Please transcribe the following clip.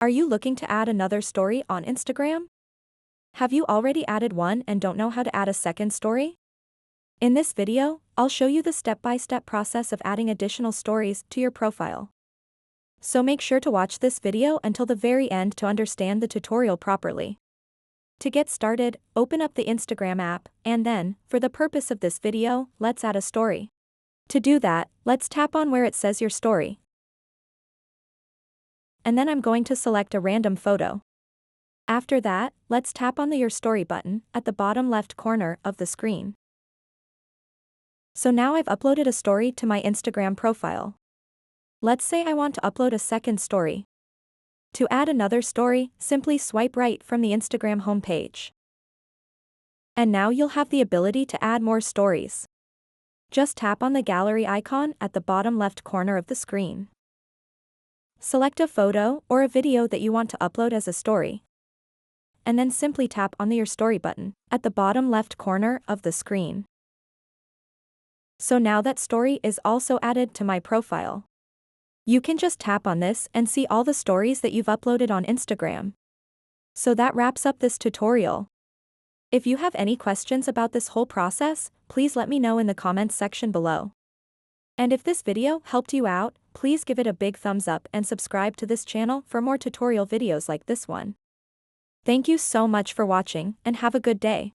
Are you looking to add another story on Instagram? Have you already added one and don't know how to add a second story? In this video, I'll show you the step-by-step process of adding additional stories to your profile. So make sure to watch this video until the very end to understand the tutorial properly. To get started, open up the Instagram app, and then, for the purpose of this video, let's add a story. To do that, let's tap on where it says your story. And then I'm going to select a random photo. After that, let's tap on the Your Story button at the bottom left corner of the screen. So now I've uploaded a story to my Instagram profile. Let's say I want to upload a second story. To add another story, simply swipe right from the Instagram homepage. And now you'll have the ability to add more stories. Just tap on the gallery icon at the bottom left corner of the screen. Select a photo or a video that you want to upload as a story. And then simply tap on the Your Story button at the bottom left corner of the screen. So now that story is also added to my profile. You can just tap on this and see all the stories that you've uploaded on Instagram. So that wraps up this tutorial. If you have any questions about this whole process, please let me know in the comments section below. And if this video helped you out, please give it a big thumbs up and subscribe to this channel for more tutorial videos like this one. Thank you so much for watching and have a good day.